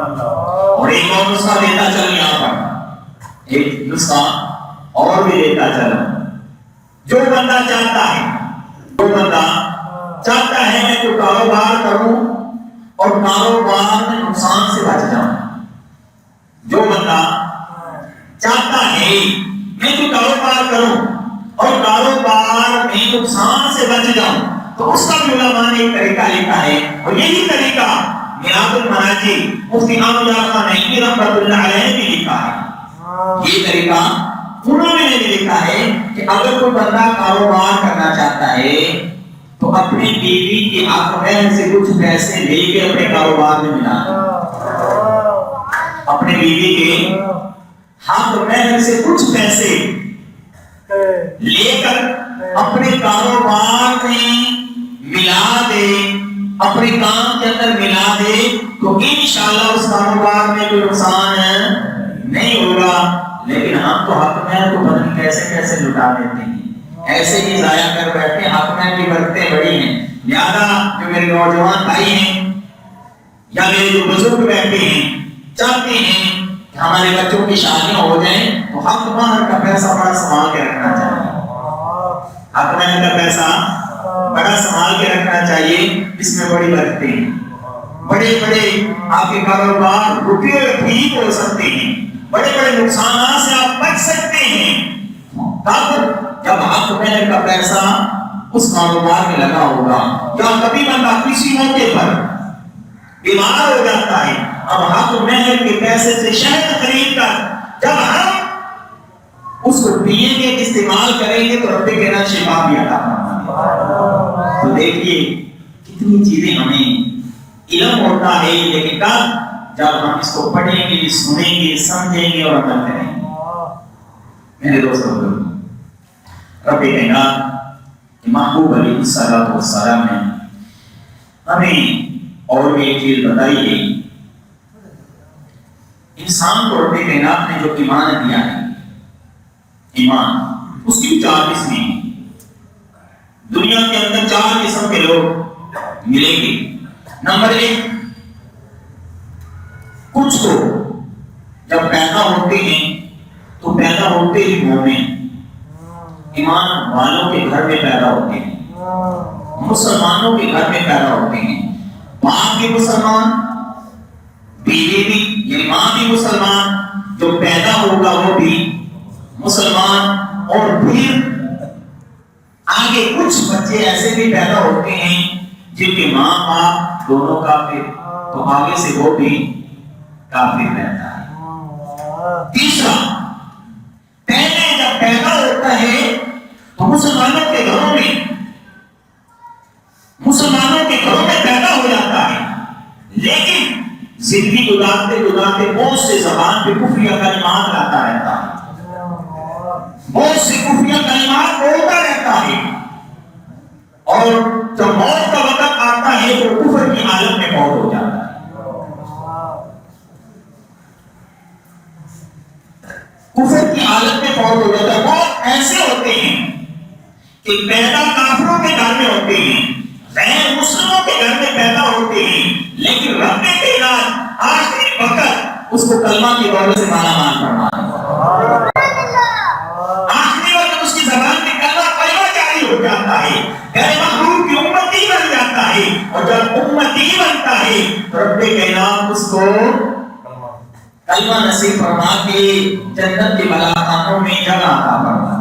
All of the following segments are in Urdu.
اور ایک اور نسخہ دیتا چل یہاں پر، ایک نسخہ اور بھی دیتا چلو. جو بندہ چاہتا ہے میں تو کاروبار کروں اور کاروبار میں نقصان سے بچ جاؤں. جو بندہ چاہتا ہے میں تو کاروبار کروں اور کاروبار میں نقصان سے بچ جاؤں، تو اس کا بھی علماء نے ایک طریقہ لکھا ہے، اور یہی طریقہ میراث المناجی مفتی احمد خان نعیمی رحمۃ اللہ علیہ نے بھی لکھا ہے. یہ طریقہ انہوں نے بھی لکھا ہے کہ اگر کوئی بندہ کاروبار کرنا چاہتا ہے تو اپنی بیوی کے حق میں سے کچھ پیسے لے کے اپنے کاروبار میں ملا دے. اپنے بیوی کے حق میں سے کچھ پیسے لے کر اپنے کاروبار میں ملا دے، اپنے کام کے اندر ملا دے، تو انشاءاللہ اس کاروبار میں کوئی نقصان نہیں ہوگا. لیکن ہم تو حق میں تو پتہ نہیں کیسے لٹا دیتے ہیں، ایسے ہی ضائع کر بیٹھے. حق میں کی برکتیں بڑی ہیں. لہذا جو میرے نوجوان بھائی ہیں یا میرے جو بزرگ بیٹھے ہیں چاہتے ہیں کہ ہمارے بچوں کی شادیاں ہو جائیں تو حق مہر کا پیسہ بڑا سنبھال کے رکھنا چاہیے. حق مہر کا پیسہ بڑا سنبھال کے رکھنا چاہیے. اس میں بڑی برکتیں ہیں. بڑے آپ کے کاروبار رکے ہوئے ٹھیک ہو سکتے ہیں، بڑے نقصانات سے آپ بچ سکتے ہیں جب حق مہر کا پیسہ اس کاروبار میں لگا ہوگا. یا کبھی بندہ کسی موقع پر بیمار ہو جاتا ہے، اب حق مہر کے پیسے سے شہد خرید کر جب ہم اس کو پیئیں گے استعمال کریں گے تو رب کہنا شفا بھی عطا فرمائے. تو دیکھیے کتنی چیزیں ہمیں علم ہوتا ہے، لیکن جب ہم اس کو پڑھیں گے، سنیں گے، سمجھیں گے اور عمل کریں گے. میرے دوستوں رب کائنات محبوب علیہ السلام نے ہمیں اور بھی ایک چیز بتائی ہے. انسان کو رب کائنات نے جو ایمان دیا ہے، ایمان اس کی 4 قسمیں ہیں. دنیا کے اندر 4 قسم کے لوگ ملیں گے. نمبر 1، کچھ کو جب پیدا ہوتے ہیں تو پیدا ہوتے ہی مومن ایمان والوں کے گھر میں پیدا ہوتے ہیں، مسلمانوں کے گھر میں پیدا ہوتے ہیں. باپ بھی مسلمان، بیوی بھی یعنی ماں بھی مسلمان، جو پیدا ہوگا وہ بھی مسلمان. اور پھر آگے کچھ بچے ایسے بھی پیدا ہوتے ہیں جن کے ماں باپ دونوں کافر، تو آگے سے وہ بھی کافر رہتا ہے. تیسرا، پہلے جب پیدا ہوتا ہے تو مسلمانوں کے گھروں میں پیدا ہو جاتا ہے، لیکن زندگی گزارتے بہت سے زبان پہ کفریہ کلمات لاتا رہتا ہے، بہت سے کفریہ کلمات بولتا رہتا ہے، اور جب موت کا وقت آتا ہے تو کفر کی حالت میں موت ہو جاتا ہے. کفر کی حالت میں فوت ہو جاتا ہے. بہت ایسے ہوتے ہیں کہ پیدا کافروں کے گھر میں ہوتے ہیں، غیر مسلموں کے گھر میں پیدا ہوتے ہیں، لیکن رب کائنات آخری وقت اس کو کلمہ کی دولت سے مالا مال فرماتا ہے. آخری وقت اس کی زبان میں کلمہ جاری ہو جاتا ہے، غیر محبوب کی امتی بن جاتا ہے. اور جب امتی بنتا ہے تو رب کائنات اس کو کلمہ نصیب فرما کے جنت کے بالاخانوں میں جگہ عطا فرماتا.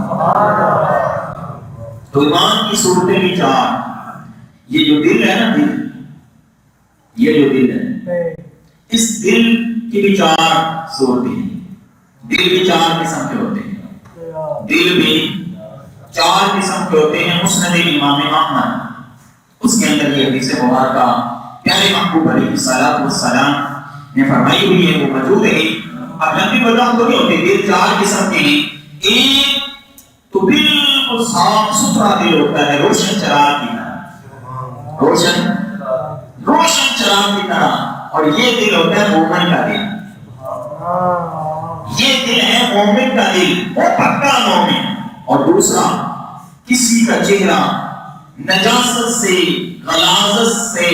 تو ایمان کی صورتیں بھی 4. یہ جو دل ہے نا، یہ جو دل ہے، اس دل کی بھی 4 صورتیں ہیں. دل بھی 4 قسم کے ہوتے ہیں. دل بھی 4 قسم کے ہوتے ہیں. مسند امام احمد اس کے اندر یہ حدیث مبارکہ پیارے محبوب علیہ السلام نے فرمائی ہوئی ہے، وہ موجود ہے. اب لمبی وضاحت تو نہیں ہوتی. دل 4 قسم کے ہیں. ایک تو بالکل صاف ستھرا دل ہوتا ہے، روشن چراغ کی طرح، روشن چراغ کی طرح. اور یہ دل ہوتا ہے مومن کا دل. یہ دل ہے مومن کا دل، وہ پکا مومن. اور دوسرا، کسی کا چہرہ نجاست سے غلاظت سے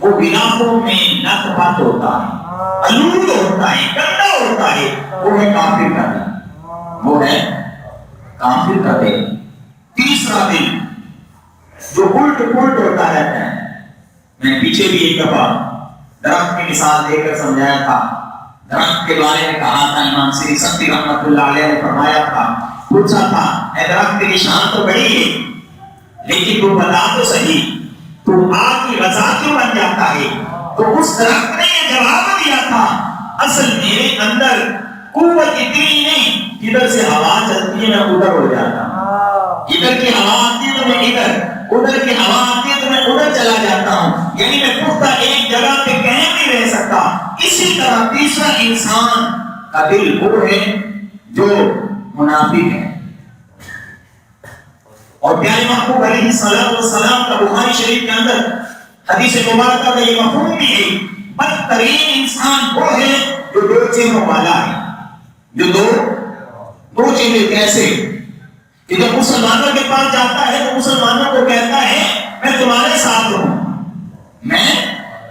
وہ غلافوں میں نت پت ہوتا ہے. آلود ہوتا ہے، گندا ہوتا ہے، وہ ہے کافر کا دل، وہ ہے کافر کا دل۔ تیسرا دل جو الٹ پلٹ ہوتا رہتا ہے، میں پیچھے بھی ایک دفعہ درخت کی مثال دے کر سمجھایا تھا، درخت کے بارے میں کہا تھا، امام سری سختی رحمۃ اللہ علیہ نے فرمایا تھا، پوچھا تھا اے درخت کی شان تو بڑی ہے لیکن تو بتا تو صحیح تو آگ کی غذا کیوں بن جاتا ہے؟ تو اس درخت نے یہ جواب دیا تھا، اصل میرے اندر قوت اتنی نہیں، ادھر سے ہوا چلتی ہے میں ادھر ہو جاتا ہوں، ادھر کی ہوا آتی ہے تو میں ادھر کی ہوا آتی ہے تو میں ادھر چلا جاتا ہوں، یعنی میں پختہ ایک جگہ پہ قائم نہیں رہ سکتا۔ اسی طرح تیسرا انسان کا دل وہ ہے جو منافق ہے، اور پیارے محبوب علیہ السلام کا بخاری شریف کے اندر حدیث مبارکہ کا یہ مفہوم بھی ہے، بدترین انسان وہ ہے جو دو چہروں والا ہے، جو دو چہرے کیسے کہ جب مسلمانوں کے پاس جاتا ہے تو مسلمانوں کو کہتا ہے میں تمہارے ساتھ ہوں، میں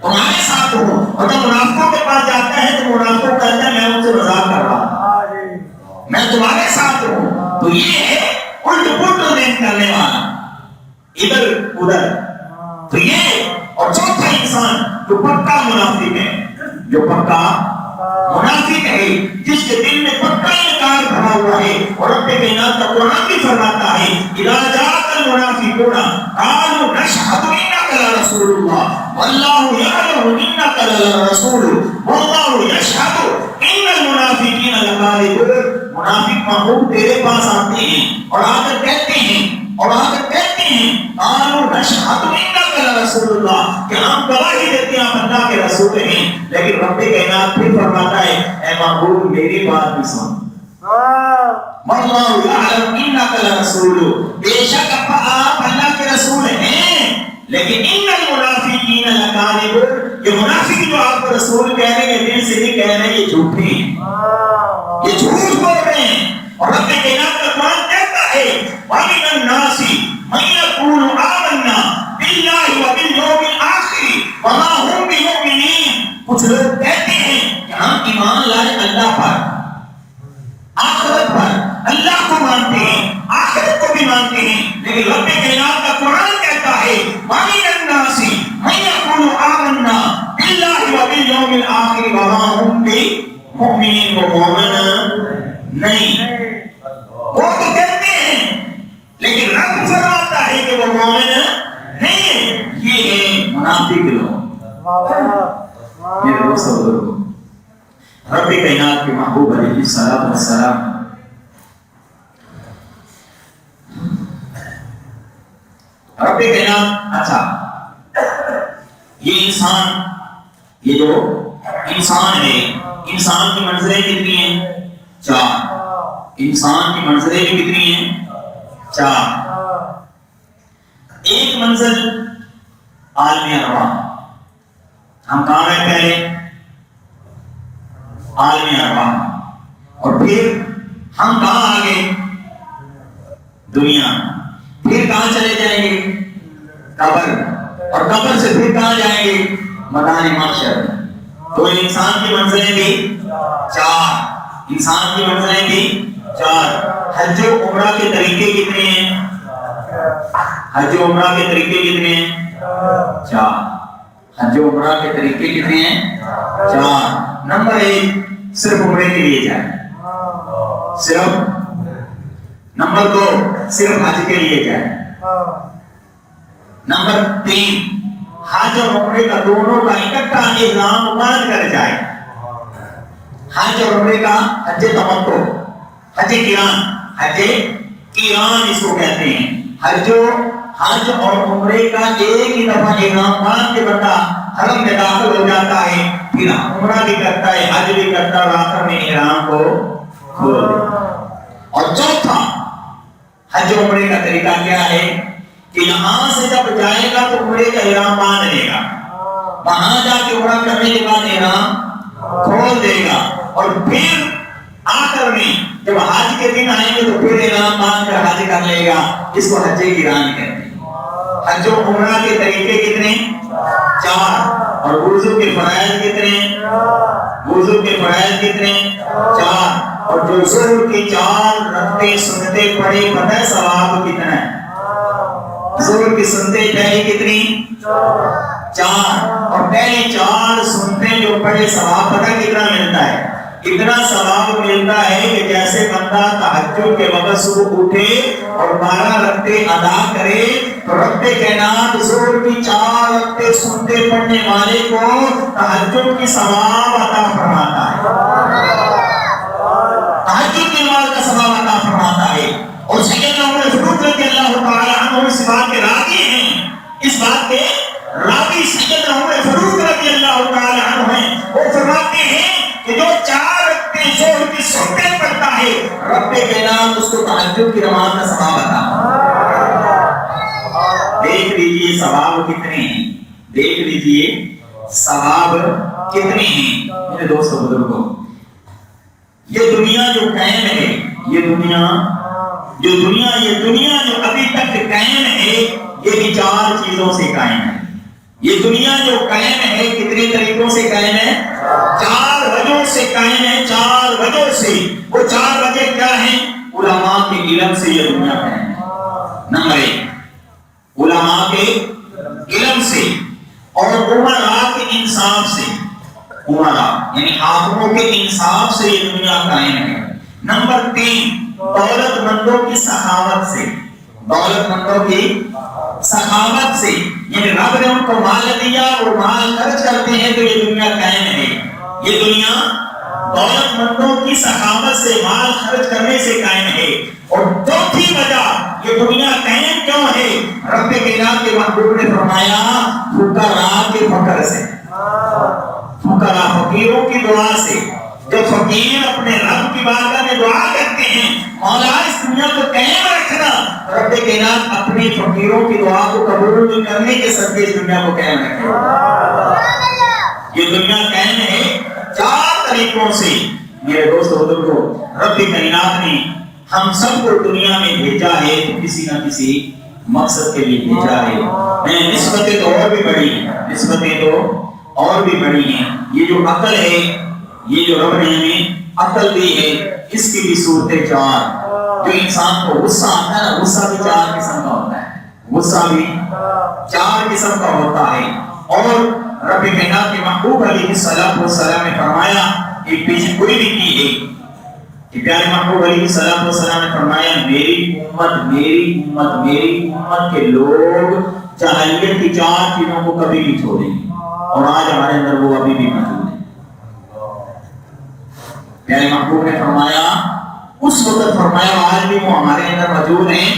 تمہارے ساتھ ہوں، اور جب منافقوں کے پاس جاتا ہے تو منافقوں کو کہتا ہے میں ان سے مذاق کر رہا ہوں، میں تمہارے ساتھ ہوں۔ تو یہ ہے الٹ پلٹ دین کرنے والا، ادھر ادھر۔ تو یہ اور چوتھا انسان جو پکا منافق ہے، جو پکا منافق ہے، جس کے دل میں پکا انکار بھرا ہوا ہے، اور رب کائنات کا قرآن بھی فرماتا ہے اذا جاء المنافقون قالوا نشهد انك لرسول الله والله يعلم انك لرسول والله يشهد ان المنافقين لكاذبون۔ منافق محبوب تیرے پاس آتے ہیں اور آ کر کہتے ہیں قالوا نشهد انك لرسول الله، کہ ہم گواہی دیتے ہیں آپ اللہ کے رسول ہیں، لیکن رب کائنات پھر فرماتا ہے اے محبوب میری بات بھی سن، واللہ یعلم انک لرسول، بے شک آپ اللہ کے رسول ہیں، لیکن ان المنافقین لکاذبون، یہ منافق جو آپ کو رسول کہہ رہے ہیں دل سے نہیں کہہ رہے ہیں، یہ جھوٹے ہیں، یہ جھوٹ بول رہے ہیں۔ اور رب کائنات کا قرآن کہتا ہے وَمِنَ النَّاسِ مَن يَقُولُ آمَنَّا بِاللَّهِ وَبِالْيَوْمِ الْآخِرِ وَمَا هُمْ بِمُؤْمِنِينَ، کچھ لوگ کہتے ہیں کہ ہم ایمان لائے اللہ پر، آخرت پر، اللہ کو مانتے ہیں، آخرت کو بھی مانتے ہیں، لیکن رب کائنات کا قرآن کہتا ہے وَمِنَ النَّاسِ مَن يَقُولُ آمَنَّا بِاللَّهِ وَبِالْيَوْمِ الْآخِرِ وَمَا هُمْ بِمُؤْمِنِينَ، وہ مومن نہیں، وہ تو کہتے ہیں لیکن رب فرماتا ہے کہ وہ مومن نہیں ہے۔ یہ ہے منافق لوگ۔ میرے دوستو بزرگو، رب کائنات کے محبوب علیہ السلام رب کائنات، اچھا یہ انسان، یہ جو انسان ہے، انسان کی منزلیں کتنی ہیں؟ چار۔ انسان کی منزلیں بھی کتنی ہیں؟ چار۔ ایک منزل عالم ارواح، ہم کہاں رہے پہلے؟ عالم ارواح، اور پھر ہم کہاں آگے؟ دنیا، پھر کہاں چلے جائیں گے؟ قبر، اور قبر سے پھر کہاں جائیں گے؟ میدان محشر۔ تو انسان کی منزلیں بھی چار، انسان کی منزلیں بھی چار۔ حج و عمرہ کے طریقے کتنے ہیں؟ حج و عمرہ کے طریقے کتنے ہیں؟ چار۔ حج و عمرہ کے طریقے کتنے ہیں؟ چار۔ نمبر ایک، صرف عمرے کے لیے جائیں، صرف۔ نمبر دو، صرف حج کے لیے جائیں۔ نمبر تین، حج اور عمرے کا دونوں کا اکٹھا احرام باندھ کر جائے۔ حج اور عمرے کا حج تمتع، حج قران، حج قران اس کو کہتے ہیں۔ حج اور عمرے کا ایک ہی دفعہ احرام باندھ کے بندہ حرم میں داخل ہو جاتا ہے، پھر عمرہ بھی کرتا ہے، حج بھی کرتا ہے، اور آخر میں احرام کو کھول دیتا ہے۔ اور چوتھا حج و عمرے کا طریقہ کیا ہے کہ یہاں سے جب جائے گا تو عمرے کا احرام باندھ لے گا، وہاں جا کے عمرہ کرنے کے بعد احرام کھول دے گا، اور پھر آخر میں جب حج کے دن آئیں گے تو پھر احرام باندھ کر حج کر لے گا۔ اس کو حج قران کہتے ہیں۔ حج و عمرہ کے طریقے کتنے؟ 4. اور وضو کے فرائض کتنے؟ وضو کے فرائض کتنے؟ 4. اور جو ظہر کی 4 رکعتیں سنتیں پڑھی پتہ ہے ثواب کتنا ہے؟ ظہر کی سنتیں پہلی کتنی؟ 4. اور پہلی 4 سنتیں جو پڑھے ثواب پتہ کتنا ملتا ہے؟ اتنا ثواب ملتا ہے کہ جیسے بندہ تہجد کے وقت صبح اٹھے اور 12 رکعتیں ادا کرے تو رب کائنات ظہر کی 4 رکعتیں سنتیں پڑھنے والے کو تہجد کی ثواب عطا فرماتا ہے، تہجد کی نماز کا ثواب عطا فرماتا ہے۔ اور سیدنا عمر فاروق رضی اللہ تعالی عنہ اس بات کے راضی ہیں، اس بات کے راضی سیدنا عمر فاروق رضی اللہ تعالی عنہ ہیں۔ وہ فرماتے ہیں کہ جو 4 رکعتیں ظہر کی سنتیں پڑھتا ہے رب کائنات اس کو تہجد کی نماز کا ثواب عطا۔ دیکھ لیجئے ثواب کتنے ہیں، دیکھ لیجئے ثواب کتنے ہیں میرے دوستو بزرگوں۔ یہ دنیا جو قائم ہے، یہ دنیا جو ابھی تک قائم ہے یہ بھی 4 چیزوں سے قائم ہے۔ یہ دنیا جو قائم ہے کتنے طریقوں سے قائم ہے؟ 4 وجہوں سے قائم ہے، 4 وجہوں سے۔ وہ 4 وجہ کیا ہیں؟ علماء کے علم سے یہ دنیا قائم ہے۔ نمبر 1 علماء کے علم سے اور امراء کے انصاف سے، امراء یعنی حاکموں کے انصاف سے یہ دنیا قائم ہے۔ نمبر 3 دولت مندوں کی سخاوت سے، دولت مندوں کی سخاوت سے، یعنی رب نے ان کو مال دیا اور مال خرچ کرتے ہیں تو یہ دنیا قائم ہے۔ یہ دنیا دولت مندوں کی سخاوت سے، مال خرچ کرنے سے قائم ہے۔ اور چوتھی وجہ یہ دنیا قائم کیوں ہے؟ رب کائنات کے محبوب نے فرمایا فقراء کے فقر سے، فقراء فقیروں کی دعا سے۔ جب فقیر اپنے رب کی بارگاہ میں دعا کرتے ہیں مولا اس دنیا کو قائم رکھنا، رب کائنات اپنے فقیروں کی دعا کو قبول کرنے کے صدقے اس دنیا کو قائم رکھے۔ یہ دنیا قائم ہے 4 طریقوں سے میرے دوستو بزرگوں۔ رب کائنات نے ہم سب کو دنیا میں بھیجا ہے تو کسی نہ کسی مقصد کے لیے بھیجا ہے۔ نسبتیں تو اور بھی بڑی ہیں، نسبتیں تو اور بھی بڑی ہیں۔ یہ جو عقل ہے، یہ جو رب نے ہمیں عقل دی ہے، اس کی بھی صورتیں 4۔ جو انسان کو غصہ آتا ہے نا، غصہ بھی 4 قسم کا ہوتا ہے، غصہ بھی 4 قسم کا ہوتا ہے۔ اور رب کائنات کے محبوب علیہ السلام نے فرمایا کہ پیچھے کوئی بھی کی ہے کہ پیارے محبوب علیہ السلام نے فرمایا میری امت کے لوگ جاہلیت کی 4 چیزوں کو کبھی نہیں چھوڑیں گے، اور آج ہمارے اندر وہ ابھی بھی موجود ہے۔ پیارے محبوب نے فرمایا اس وقت فرمایا آج بھی وہ ہمارے اندر موجود ہیں۔